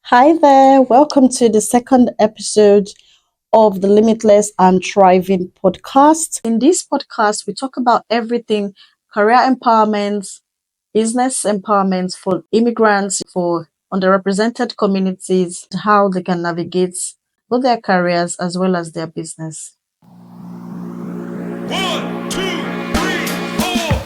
Hi there, welcome to the second episode of the Limitless and Thriving podcast. In this podcast, we talk about everything career empowerment, business empowerment for immigrants, for underrepresented communities, how they can navigate both their careers as well as their business. One, two, three, four.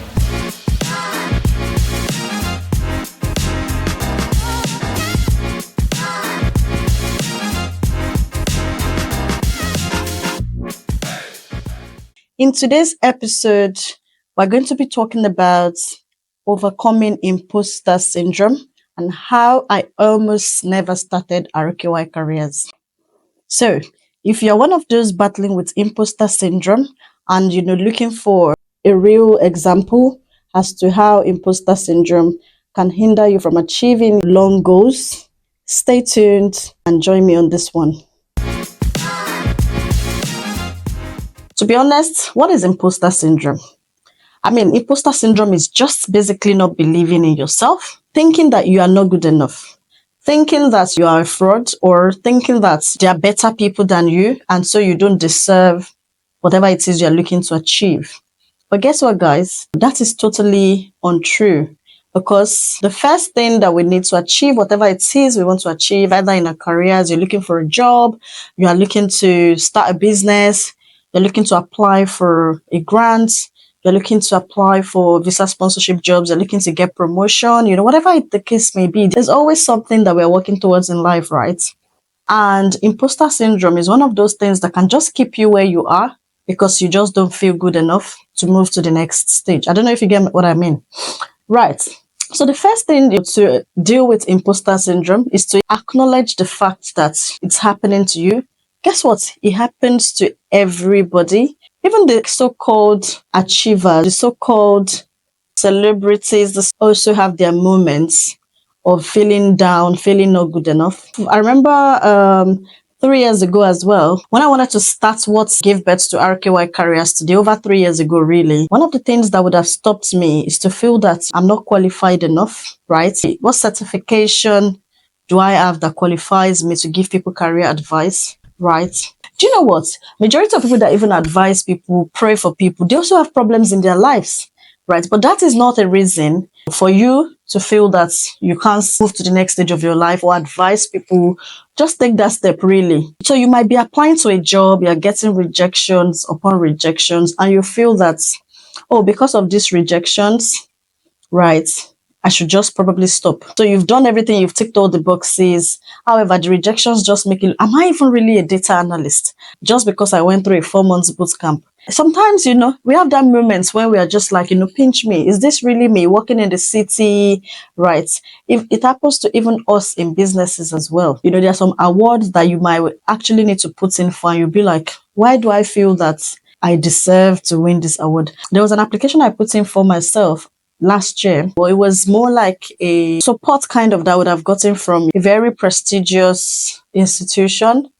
In today's episode, we're going to be talking about overcoming imposter syndrome and how I almost never started RKY Careers. So, if you're one of those battling with imposter syndrome and looking for a real example as to how imposter syndrome can hinder you from achieving long goals, stay tuned and join me on this one. To be honest, what is imposter syndrome? Imposter syndrome is just basically not believing in yourself, thinking that you are not good enough, thinking that you are a fraud, or thinking that there are better people than you, and so you don't deserve whatever it is you're looking to achieve. But guess what, guys? That is totally untrue. Because the first thing that we need to achieve, whatever it is we want to achieve, either in our careers, you're looking for a job, you are looking to start a business, you're looking to apply for a grant, you're looking to apply for visa sponsorship jobs, you're looking to get promotion, whatever the case may be, there's always something that we're working towards in life, right? And imposter syndrome is one of those things that can just keep you where you are because you just don't feel good enough to move to the next stage. I don't know if you get what I mean. Right. So the first thing to deal with imposter syndrome is to acknowledge the fact that it's happening to you. Guess what? It happens to everybody. Even the so-called achievers, the so-called celebrities, they also have their moments of feeling down, feeling not good enough. I remember 3 years ago as well, when I wanted to start what gave birth to RKY Careers today, over 3 years ago, really, one of the things that would have stopped me is to feel that I'm not qualified enough, right? What certification do I have that qualifies me to give people career advice, right? Do you know what? Majority of people that even advise people, pray for people, they also have problems in their lives, right? But that is not a reason for you to feel that you can't move to the next stage of your life or advise people. Just take that step, really. So you might be applying to a job, you're getting rejections upon rejections, and you feel that, oh, because of these rejections, right, I should just probably stop. So you've done everything, you've ticked all the boxes. However, the rejections just make you, am I even really a data analyst? Just because I went through a 4 months boot camp. Sometimes, we have that moments when we are just like, pinch me. Is this really me working in the city? Right. If it happens to even us in businesses as well. There are some awards that you might actually need to put in for, and you'll be like, why do I feel that I deserve to win this award? There was an application I put in for myself last year, but it was more like a support kind of that I would have gotten from a very prestigious institution.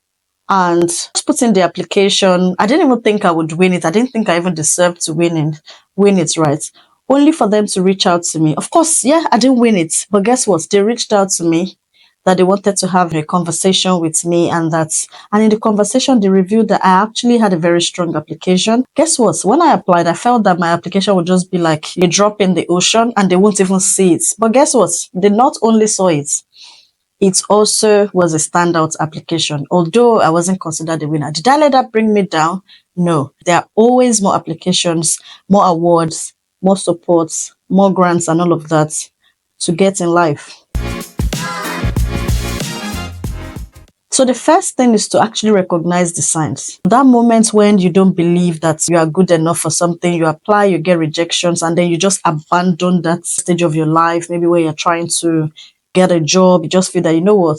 And just put in the application. I didn't even think I would win it. I didn't think I even deserved to win it, right? Only for them to reach out to me. Of course, yeah, I didn't win it, but guess what? They reached out to me that they wanted to have a conversation with me, and in the conversation they revealed that I actually had a very strong application. Guess what? When I applied, I felt that my application would just be like a drop in the ocean and they won't even see it. But guess what? They not only saw it, it also was a standout application. Although I wasn't considered a winner. Did I let that bring me down? No. There are always more applications, more awards, more supports, more grants and all of that to get in life. So the first thing is to actually recognize the signs. That moment when you don't believe that you are good enough for something, you apply, you get rejections, and then you just abandon that stage of your life, maybe where you're trying to get a job, you just feel that, what,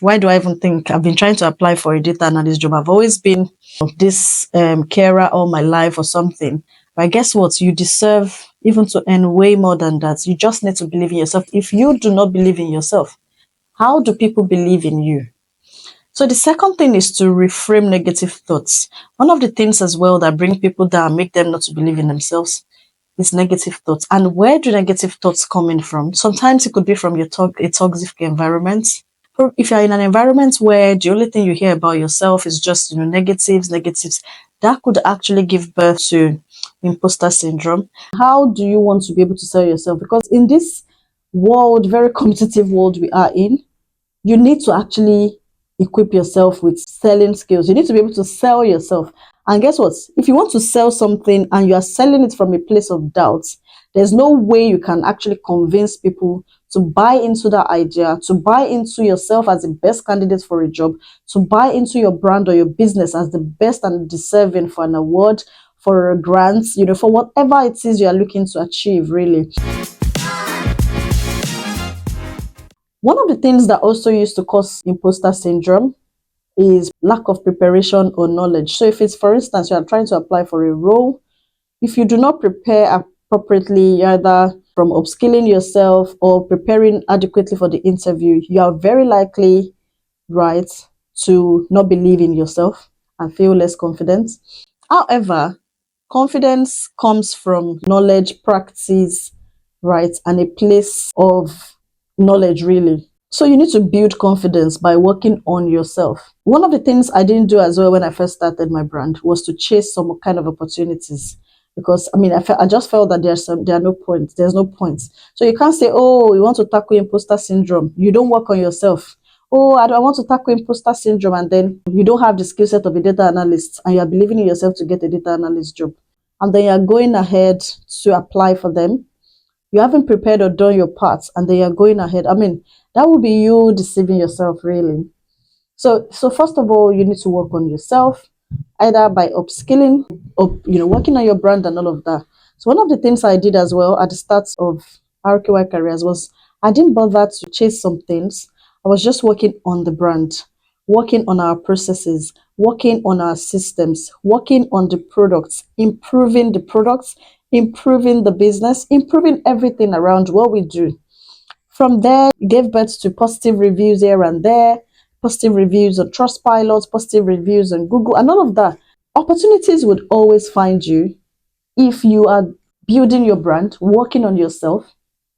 why do I even think I've been trying to apply for a data analyst job? I've always been this carer all my life or something. But guess what? You deserve even to earn way more than that. You just need to believe in yourself. If you do not believe in yourself, how do people believe in you? So the second thing is to reframe negative thoughts. One of the things as well that bring people down, make them not to believe in themselves, is negative thoughts. And where do negative thoughts come in from? Sometimes it could be from a toxic environment. If you're in an environment where the only thing you hear about yourself is just, negatives, that could actually give birth to imposter syndrome. How do you want to be able to sell yourself? Because in this world, very competitive world we are in, you need to actually equip yourself with selling skills. You need to be able to sell yourself. And guess what? If you want to sell something and you are selling it from a place of doubt, there's no way you can actually convince people to buy into that idea, to buy into yourself as the best candidate for a job, to buy into your brand or your business as the best and deserving for an award, for a grant, for whatever it is you are looking to achieve, really. One of the things that also used to cause imposter syndrome is lack of preparation or knowledge. So, if it's, for instance, you are trying to apply for a role, if you do not prepare appropriately, either from upskilling yourself or preparing adequately for the interview, you are very likely, right, to not believe in yourself and feel less confident. However, confidence comes from knowledge, practice, right, and a place of knowledge, really. So you need to build confidence by working on yourself. One of the things I didn't do as well when I first started my brand was to chase some kind of opportunities, because I just felt that there are no points. There's no points. So you can't say, oh, you want to tackle imposter syndrome, you don't work on yourself. Oh, I want to tackle imposter syndrome, and then you don't have the skill set of a data analyst, and you are believing in yourself to get a data analyst job, and then you are going ahead to apply for them. You haven't prepared or done your part, and then you're going ahead. That would be you deceiving yourself, really. So first of all, you need to work on yourself, either by upskilling or working on your brand and all of that. So one of the things I did as well at the start of RKY Careers was I didn't bother to chase some things. I was just working on the brand, working on our processes, working on our systems, working on the products, improving the business, improving everything around what we do. From there, it gave birth to positive reviews here and there, positive reviews on Trustpilot, positive reviews on Google, and all of that. Opportunities would always find you if you are building your brand, working on yourself,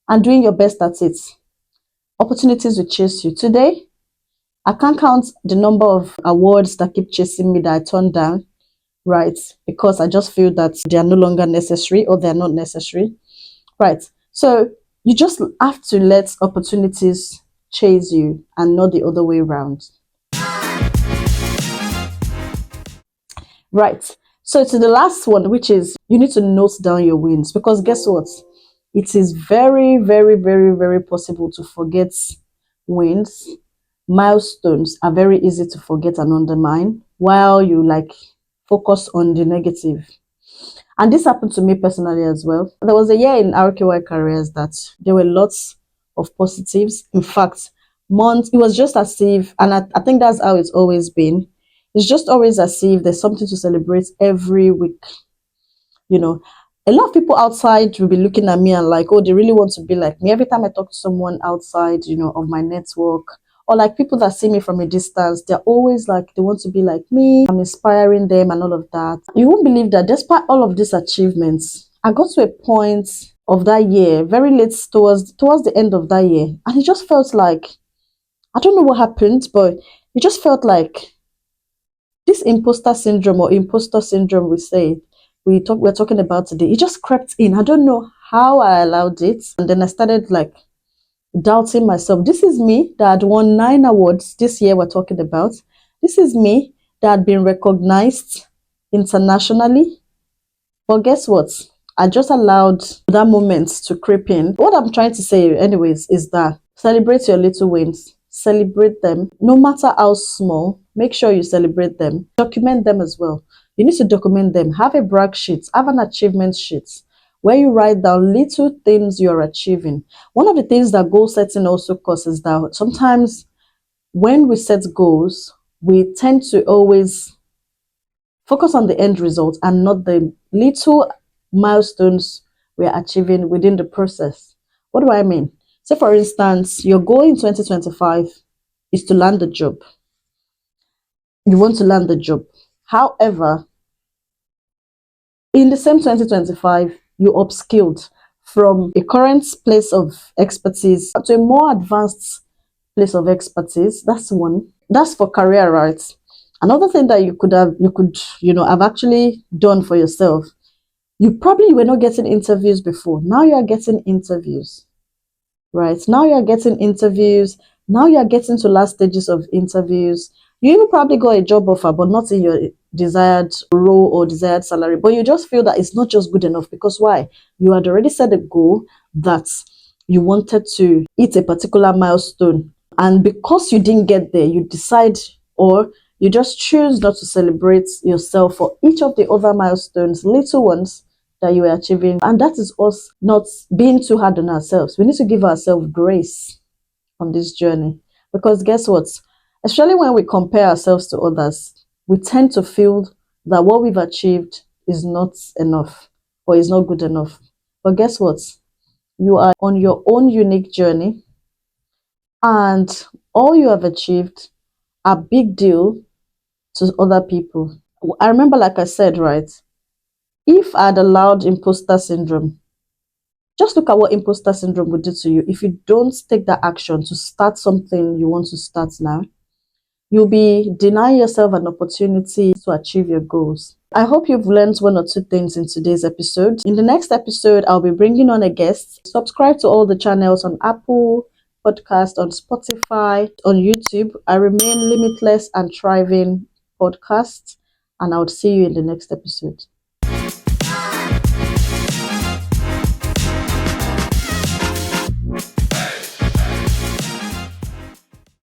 and doing your best at it. Opportunities will chase you. Today, I can't count the number of awards that keep chasing me that I turn down, right? Because I just feel that they are no longer necessary or they're not necessary. Right. So you just have to let opportunities chase you and not the other way around. Right. So to the last one, which is you need to note down your wins, because guess what? It is very, very, very, very possible to forget wins. Milestones are very easy to forget and undermine while you focus on the negative. And this happened to me personally as well. There was a year in RKY Careers that there were lots of positives. In fact, months, it was just as if, and I think that's how it's always been. It's just always as if there's something to celebrate every week. You know, a lot of people outside will be looking at me and like, oh, they really want to be like me. Every time I talk to someone outside, of my network, or like people that see me from a distance, they're always like, they want to be like me. I'm inspiring them and all of that. You won't believe that despite all of these achievements, I got to a point of that year, very late towards the end of that year, and it just felt like, I don't know what happened, but it just felt like this imposter syndrome or imposter syndrome we're talking about today, it just crept in. I don't know how I allowed it. And then I started doubting myself. This is me that had won 9 awards this year we're talking about. This is me that had been recognized internationally. But guess what? I just allowed that moment to creep in. What I'm trying to say, anyways, is that celebrate your little wins. Celebrate them. No matter how small, make sure you celebrate them. Document them as well. You need to document them. Have a brag sheet, have an achievement sheet where you write down little things you're achieving. One of the things that goal setting also causes that sometimes when we set goals, we tend to always focus on the end result and not the little milestones we are achieving within the process. What do I mean? Say, for instance, your goal in 2025 is to land a job. You want to land the job. However, in the same 2025, you upskilled from a current place of expertise to a more advanced place of expertise. That's one. That's for career, right? Another thing that have actually done for yourself. You probably were not getting interviews before. Now you are getting interviews, right? Now you are getting interviews. Now you are getting to last stages of interviews. You even probably got a job offer, but not in your desired role or desired salary. But you just feel that it's not just good enough because why? You had already set a goal that you wanted to hit a particular milestone. And because you didn't get there, you decide or you just choose not to celebrate yourself for each of the other milestones, little ones that you are achieving. And that is us not being too hard on ourselves. We need to give ourselves grace on this journey. Because guess what? Especially when we compare ourselves to others, we tend to feel that what we've achieved is not enough or is not good enough. But guess what? You are on your own unique journey, and all you have achieved are big deal to other people. I remember, like I said, right? If I had allowed imposter syndrome, just look at what imposter syndrome would do to you if you don't take that action to start something you want to start now. You'll be denying yourself an opportunity to achieve your goals. I hope you've learned one or two things in today's episode. In the next episode, I'll be bringing on a guest. Subscribe to all the channels on Apple Podcast, on Spotify, on YouTube. I remain Limitless and Thriving Podcast, and I would see you in the next episode.